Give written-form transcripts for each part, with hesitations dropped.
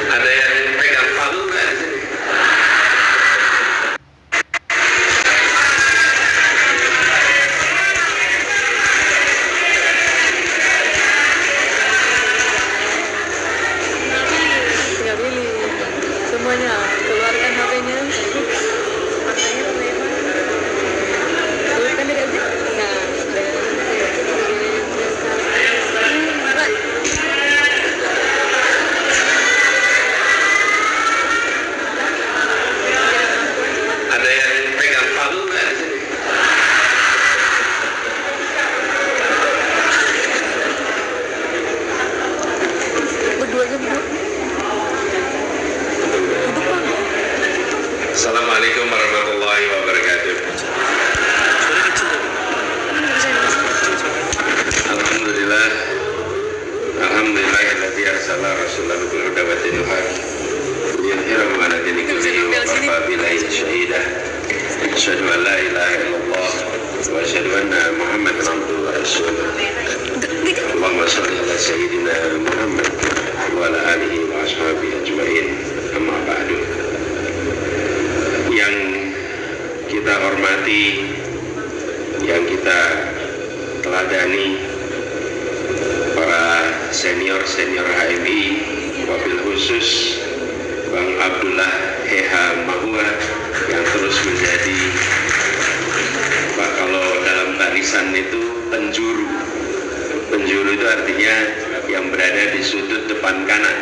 Ada yang pegang palu nggak di sini? Tinggal pilih semuanya, keluarkan HP-nya. Keluarkan dari objek. Nah, Ada yang pegang palu nggak di sini? berdua aja berdua. Assalamualaikum warahmatullahi wabarakatuh. Alhamdulillah. Alhamdulillahilladzi arsala rasulahu bil huda wa dinil haq liyudhhirahu 'ala dini kullihi wa kafa billahi shahida. Asyhadu an la ilaha illallah wa asyhadu anna Muhammadan abduhu wa rasuluh. Allahumma shalli ala sayyidina Muhammad wa ala alihi wa ashabihi ajmain. Amma ba'du. Yang kita hormati, yang kita teladani, para senior HMI, wabil khusus Bang Abdullah Heha Mahua yang terus menjadi, Pak, kalau dalam barisan itu penjuru. Penjuru itu artinya yang berada di sudut depan kanan.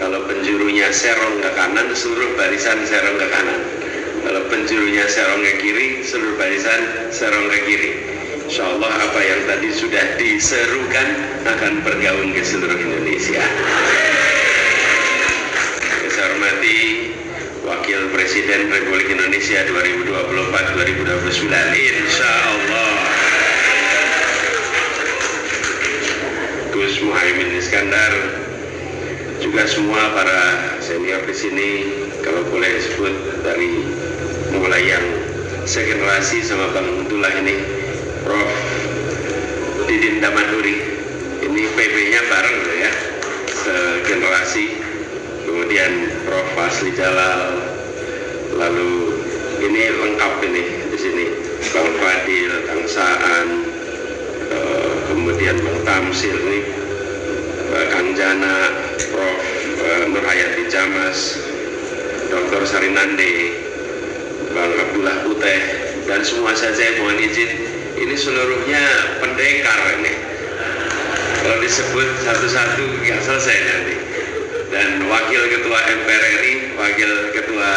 Kalau penjurunya serong ke kanan, seluruh barisan serong ke kanan. Kalau penjurunya serong ke kiri, seluruh barisan serong ke kiri. Insya Allah apa yang tadi sudah diserukan akan bergaung ke seluruh Indonesia. Saya hormati Wakil Presiden Republik Indonesia 2024-2029, Insya Allah, Gus Muhaimin Iskandar, juga semua para senior di sini, kalau boleh disebut dari mulai yang segenerasi sama Bang Abdullah ini, Prof. Didin Damanhuri, ini PB-nya bareng loh ya, segenerasi. Kemudian Prof. Fasli Jalal, lalu ini lengkap ini di sini, Bang Fadil, Kang Saan, kemudian Bang Tamsil ini, Kang Jana, Prof. Nur Hayati Jamas, Dr. Sarinande, Bang Abdullah Puteh, dan semua saja mohon izin, ini seluruhnya pendekar ini. Kalau disebut satu-satu nggak selesai nanti. Dan Wakil Ketua MPR RI, Wakil Ketua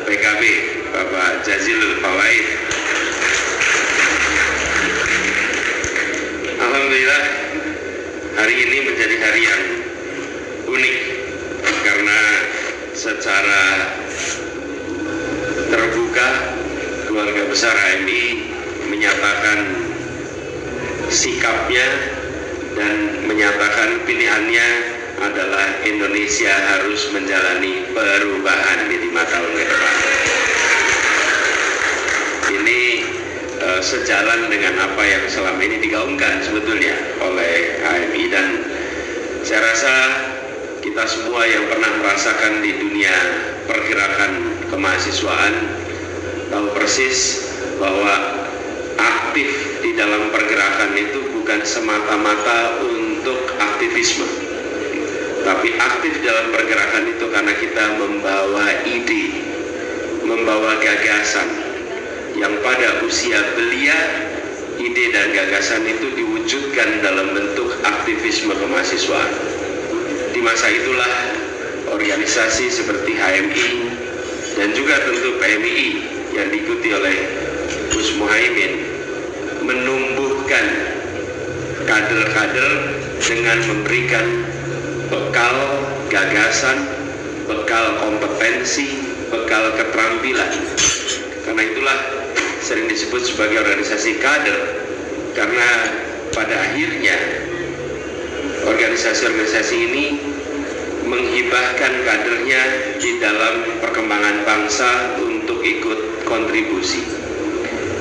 PKB, Bapak Jazilul Fawaid. Alhamdulillah, hari ini menjadi hari yang unik karena secara terbuka keluarga besar HMI menyatakan sikapnya dan menyatakan pilihannya adalah Indonesia harus menjalani perubahan di 5 tahun ke depan. Ini sejalan dengan apa yang selama ini digaungkan sebetulnya oleh HMI, dan saya rasa kita semua yang pernah merasakan di dunia pergerakan kemahasiswaan tahu persis bahwa aktif di dalam pergerakan itu bukan semata-mata untuk aktivisme, tapi aktif dalam pergerakan itu karena kita membawa ide, membawa gagasan yang pada usia belia, ide dan gagasan itu diwujudkan dalam bentuk aktivisme kemahasiswaan. Di masa itulah organisasi seperti HMI dan juga tentu PMI yang diikuti oleh Gus Muhaimin menumbuhkan kader-kader dengan memberikan bekal gagasan, bekal kompetensi, bekal keterampilan. Karena itulah sering disebut sebagai organisasi kader, karena pada akhirnya organisasi-organisasi ini menghibahkan kadernya di dalam perkembangan bangsa untuk ikut kontribusi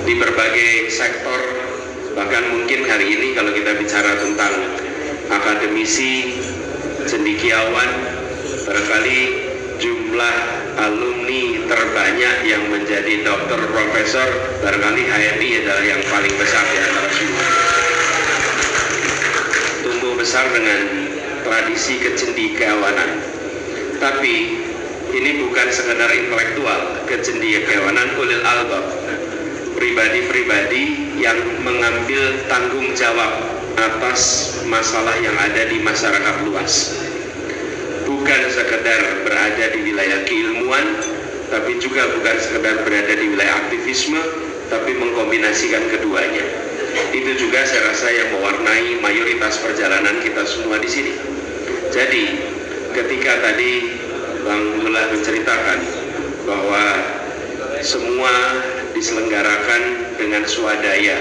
di berbagai sektor. Bahkan mungkin hari ini kalau kita bicara tentang akademisi, cendekiawan, barangkali alumni terbanyak yang menjadi dokter profesor, barangkali HMI adalah yang paling besar di antara semua. Tumbuh besar dengan tradisi kecendekiawanan. Tapi ini bukan sekedar intelektual, kecendekiawanan ulil albab, pribadi-pribadi yang mengambil tanggung jawab atas masalah yang ada di masyarakat luas. Bukan sekedar berada di wilayah keilmuan, tapi juga bukan sekedar berada di wilayah aktivisme, tapi mengkombinasikan keduanya. Itu juga saya rasa yang mewarnai mayoritas perjalanan kita semua di sini. Jadi, ketika tadi Bang Lula menceritakan bahwa semua diselenggarakan dengan swadaya.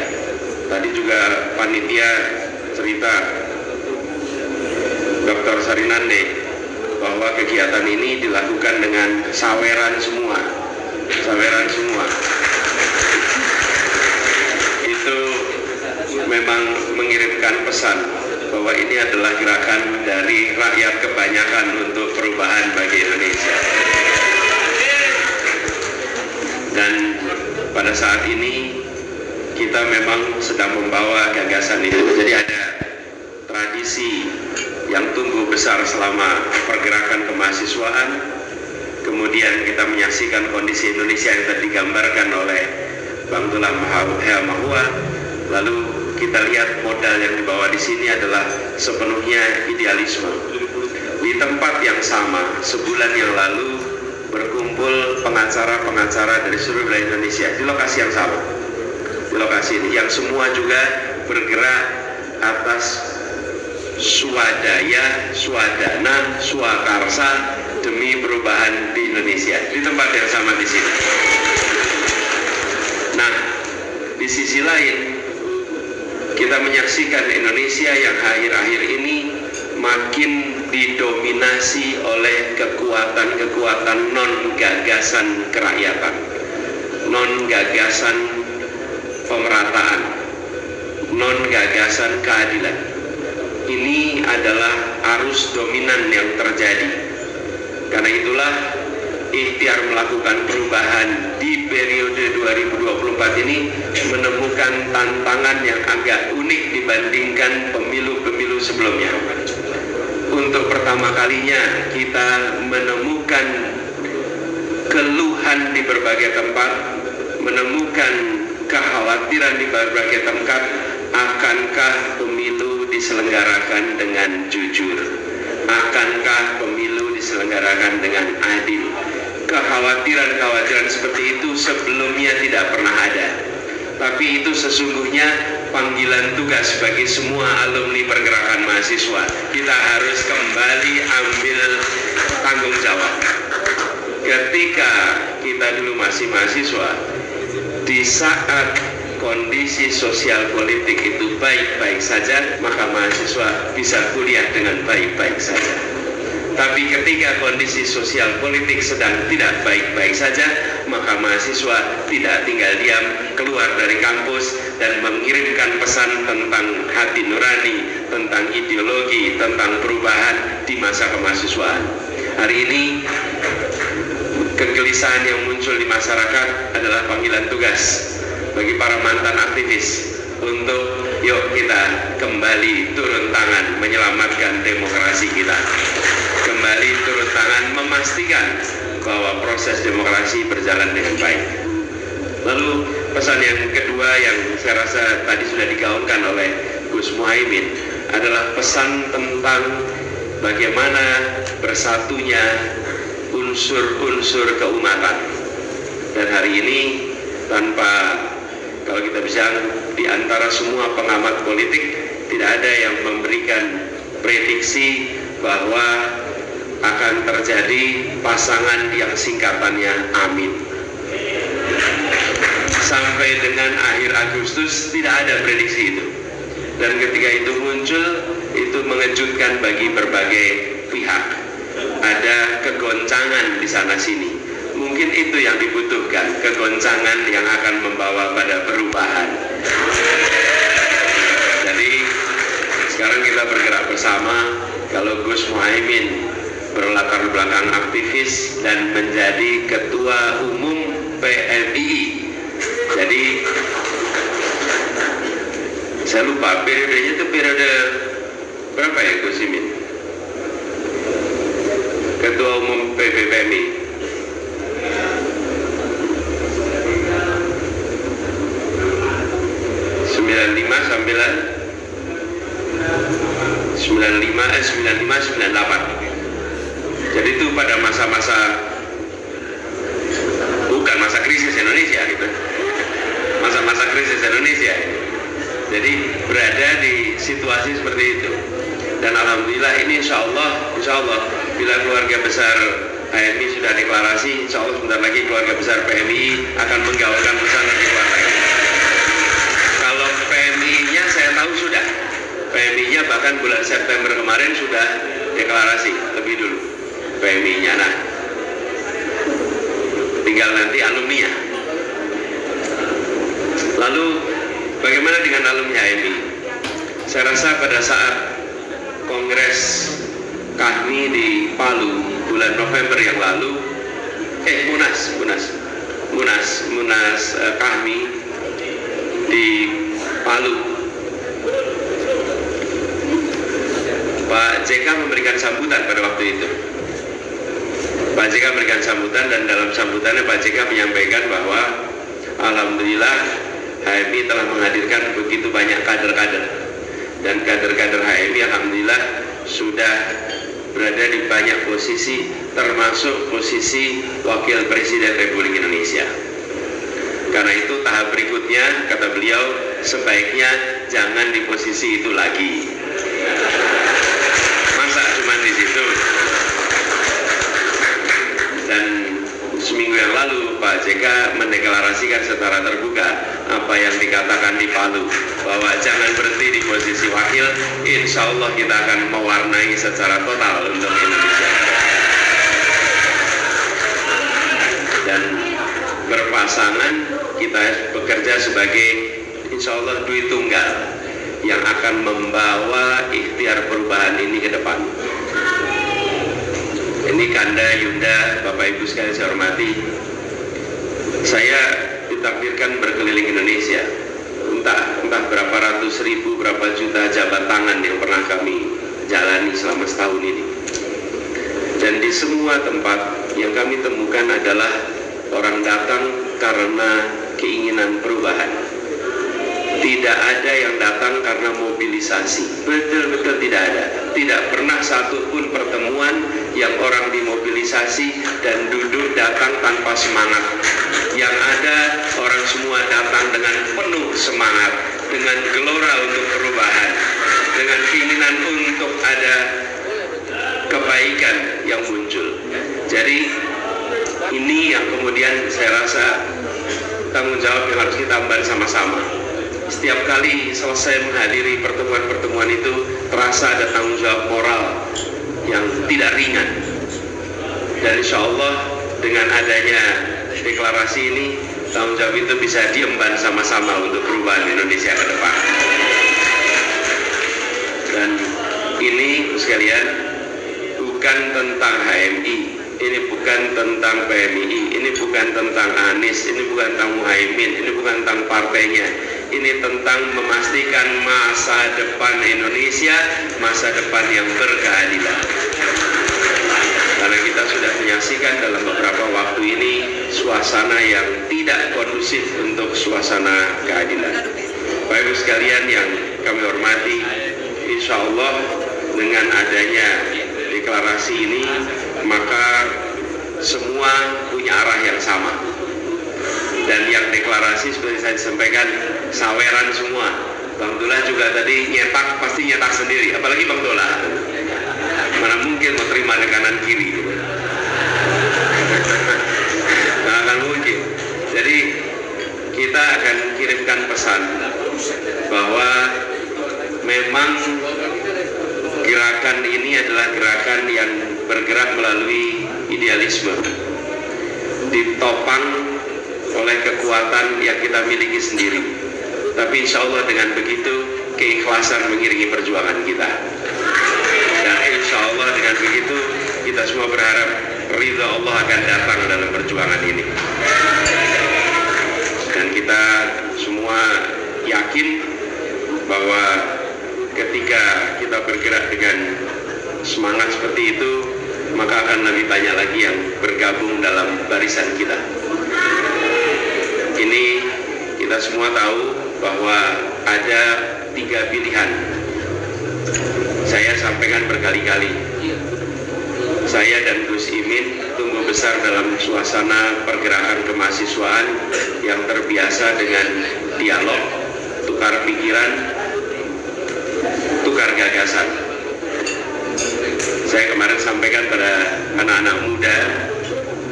Tadi juga panitia cerita Dr. Sarinande bahwa kegiatan ini dilakukan dengan saweran semua. Itu memang mengirimkan pesan bahwa ini adalah gerakan dari rakyat kebanyakan untuk perubahan bagi Indonesia. Dan pada saat ini kita memang sedang membawa gagasan itu. Jadi ada tradisi yang tumbuh besar selama pergerakan kemahasiswaan. Kemudian kita menyaksikan kondisi Indonesia yang tadi digambarkan oleh Bang Tullah Mahua. Lalu kita lihat modal yang dibawa di sini adalah sepenuhnya idealisme. Di tempat yang sama, sebulan yang lalu berkumpul pengacara-pengacara dari seluruh wilayah Indonesia di lokasi yang sama, di lokasi ini, yang semua juga bergerak atas swadaya, swadana, swakarsa demi perubahan di Indonesia, di tempat yang sama di sini. Nah, di sisi lain kita menyaksikan Indonesia yang akhir-akhir ini makin didominasi oleh kekuatan-kekuatan non-gagasan kerakyatan, non-gagasan pemerataan, non-gagasan keadilan. Ini adalah arus dominan yang terjadi. Karena itulah ikhtiar melakukan perubahan di periode 2024 ini menemukan tantangan yang agak unik dibandingkan pemilu-pemilu sebelumnya. Untuk pertama kalinya kita menemukan keluhan di berbagai tempat, menemukan kekhawatiran di berbagai tempat, akankah pemilu diselenggarakan dengan jujur? Akankah pemilu diselenggarakan dengan adil? Kekhawatiran-kekhawatiran seperti itu sebelumnya tidak pernah ada. Tapi itu sesungguhnya panggilan tugas bagi semua alumni pergerakan mahasiswa. Kita harus kembali ambil tanggung jawab. Ketika kita dulu masih mahasiswa, di saat kondisi sosial politik itu baik-baik saja, maka mahasiswa bisa kuliah dengan baik-baik saja. Tapi ketika kondisi sosial politik sedang tidak baik-baik saja, maka mahasiswa tidak tinggal diam, keluar dari kampus dan mengirimkan pesan tentang hati nurani, tentang ideologi, tentang perubahan di masa kemahasiswaan. Hari ini kegelisahan yang muncul di masyarakat adalah panggilan tugas bagi para mantan aktivis untuk yuk kita kembali turun tangan menyelamatkan demokrasi kita, kembali turun tangan memastikan bahwa proses demokrasi berjalan dengan baik. Lalu pesan yang kedua yang saya rasa tadi sudah digaungkan oleh Gus Muhaimin adalah pesan tentang bagaimana bersatunya unsur-unsur keumatan. Dan hari ini tanpa, kalau kita bilang di antara semua pengamat politik, tidak ada yang memberikan prediksi bahwa akan terjadi pasangan yang singkatannya amin. Sampai dengan akhir Agustus tidak ada prediksi itu. Dan ketika itu muncul, itu mengejutkan bagi berbagai pihak. Ada kegoncangan di sana sini. Mungkin itu yang dibutuhkan, kegoncangan yang akan membawa pada perubahan. Jadi sekarang kita bergerak bersama. Kalau Gus Muhaimin berlatar belakang aktivis dan menjadi ketua umum PMII. Jadi saya lupa periodenya itu periode berapa ya Gus Imin? Ketua umum PMII. 95-98. Jadi itu pada masa-masa, bukan masa krisis Indonesia gitu, masa-masa krisis Indonesia. Jadi berada di situasi seperti itu. Dan alhamdulillah ini insya Allah bila keluarga besar HMI sudah deklarasi, insya Allah sebentar lagi keluarga besar PMI akan menggaulkan pesan lebih kuat lagi. Kalau PMI-nya saya tahu sudah, PMI-nya bahkan bulan September kemarin sudah deklarasi lebih dulu PMI-nya. Nah, tinggal nanti alumni-nya. Lalu bagaimana dengan alumni HMI? Saya rasa pada saat kongres kami di Palu bulan November yang lalu, Munas kami di Palu, Pak JK memberikan sambutan pada waktu itu. Pak JK memberikan sambutan, dan dalam sambutannya Pak JK menyampaikan bahwa alhamdulillah HMI telah menghadirkan begitu banyak kader-kader, dan kader-kader HMI alhamdulillah sudah berada di banyak posisi, termasuk posisi Wakil Presiden Republik Indonesia. Karena itu tahap berikutnya, kata beliau, sebaiknya jangan di posisi itu lagi. Masa cuma di situ? Dan seminggu yang lalu Pak JK mendeklarasikan secara terbuka apa yang dikatakan di Palu, bahwa jangan berhenti di posisi wakil, insya Allah kita akan mewarnai secara total untuk Indonesia. Dan berpasangan kita bekerja sebagai insya Allah duit tunggal yang akan membawa ikhtiar perubahan ini ke depan. Ini Kanda, Yunda, Bapak Ibu sekalian saya hormati, saya ditakdirkan berkeliling Indonesia. Entah berapa ratus ribu, berapa juta jabat tangan yang pernah kami jalani selama setahun ini. Dan di semua tempat yang kami temukan adalah orang datang karena keinginan perubahan. Tidak ada yang datang karena mobilisasi. Betul-betul tidak ada. Tidak pernah satu pun pertemuan yang orang dimobilisasi dan duduk datang tanpa semangat. Yang ada orang semua datang dengan penuh semangat, dengan gelora untuk perubahan, dengan keinginan untuk ada kebaikan yang muncul. Jadi ini yang kemudian saya rasa tanggung jawab yang harus kita ambil sama-sama. Setiap kali selesai menghadiri pertemuan-pertemuan itu, terasa ada tanggung jawab moral yang tidak ringan. Dan insya Allah dengan adanya deklarasi ini, tanggung jawab itu bisa diemban sama-sama untuk perubahan Indonesia ke depan. Dan ini sekalian bukan tentang HMI, ini bukan tentang PMII, ini bukan tentang Anies, ini bukan tentang Muhaimin, ini bukan tentang partainya. Ini tentang memastikan masa depan Indonesia, masa depan yang berkeadilan. Karena kita sudah menyaksikan dalam beberapa waktu ini suasana yang tidak kondusif untuk suasana keadilan. Bapak Ibu sekalian yang kami hormati, insya Allah dengan adanya deklarasi ini, maka semua punya arah yang sama. Dan yang deklarasi seperti saya sampaikan, saweran semua. Bang Dola juga tadi nyetak, pasti nyetak sendiri, apalagi Bang Dola. Mana mungkin mau terima di kanan kiri gitu. Nah, akan mungkin. Jadi kita akan kirimkan pesan bahwa memang gerakan ini adalah gerakan yang bergerak melalui idealisme, ditopang oleh kekuatan yang kita miliki sendiri. Tapi insya Allah dengan begitu keikhlasan mengiringi perjuangan kita. Dan insya Allah dengan begitu kita semua berharap ridha Allah akan datang dalam perjuangan ini. Dan kita semua yakin bahwa ketika kita bergerak dengan semangat seperti itu, maka akan lebih banyak lagi yang bergabung dalam barisan kita. Ini kita semua tahu bahwa ada 3 pilihan. Saya sampaikan berkali-kali, saya dan Gus Imin tumbuh besar dalam suasana pergerakan kemahasiswaan yang terbiasa dengan dialog, tukar pikiran, tukar gagasan. Saya kemarin sampaikan pada anak-anak muda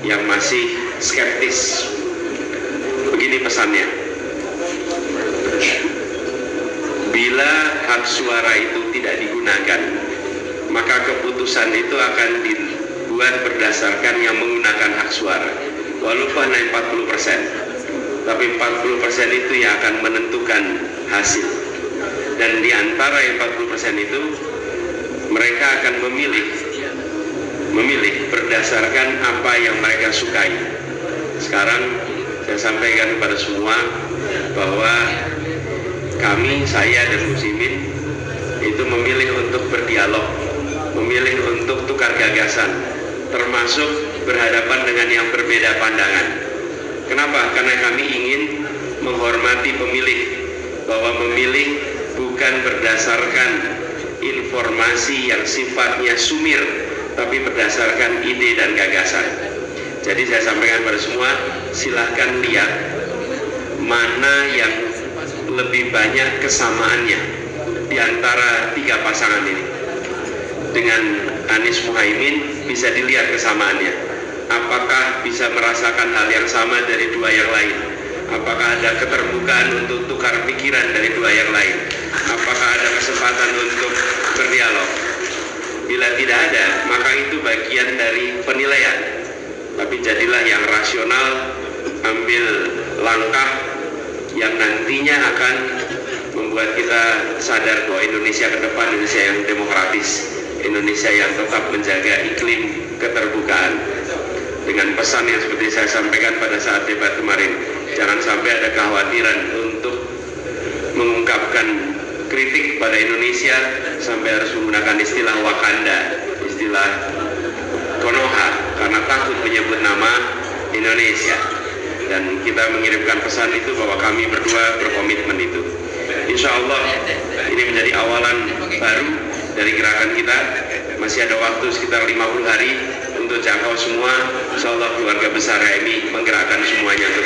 yang masih skeptis. Begini pesannya, bila hak suara itu tidak digunakan, maka keputusan itu akan dibuat berdasarkan yang menggunakan hak suara. Walaupun hanya 40%, tapi 40% itu yang akan menentukan hasil. Dan di antara yang 40% itu, mereka akan memilih berdasarkan apa yang mereka sukai. Sekarang saya sampaikan kepada semua bahwa kami, saya dan Gus Imin itu memilih untuk berdialog, memilih untuk tukar gagasan, termasuk berhadapan dengan yang berbeda pandangan. Kenapa? Karena kami ingin menghormati pemilih, bahwa memilih bukan berdasarkan informasi yang sifatnya sumir, tapi berdasarkan ide dan gagasan. Jadi saya sampaikan pada semua, silahkan lihat mana yang lebih banyak kesamaannya di antara 3 pasangan ini. Dengan Anies Muhaimin bisa dilihat kesamaannya. Apakah bisa merasakan hal yang sama dari 2 yang lain? Apakah ada keterbukaan untuk tukar pikiran dari 2 yang lain? Apakah ada kesempatan untuk berdialog? Bila tidak ada, maka itu bagian dari penilaian. Tapi jadilah yang rasional, ambil langkah yang nantinya akan membuat kita sadar bahwa Indonesia ke depan Indonesia yang demokratis, Indonesia yang tetap menjaga iklim keterbukaan. Dengan pesan yang seperti saya sampaikan pada saat debat kemarin, jangan sampai ada kekhawatiran untuk mengungkapkan kritik pada Indonesia sampai harus menggunakan istilah Wakanda, istilah Konoha, karena takut menyebut nama Indonesia. Dan kita mengirimkan pesan itu bahwa kami berdua berkomitmen itu. Insya Allah ini menjadi awalan baru dari gerakan kita. Masih ada waktu sekitar 50 hari untuk jangkau semua. Insya Allah keluarga besar HMI menggerakkan semuanya untuk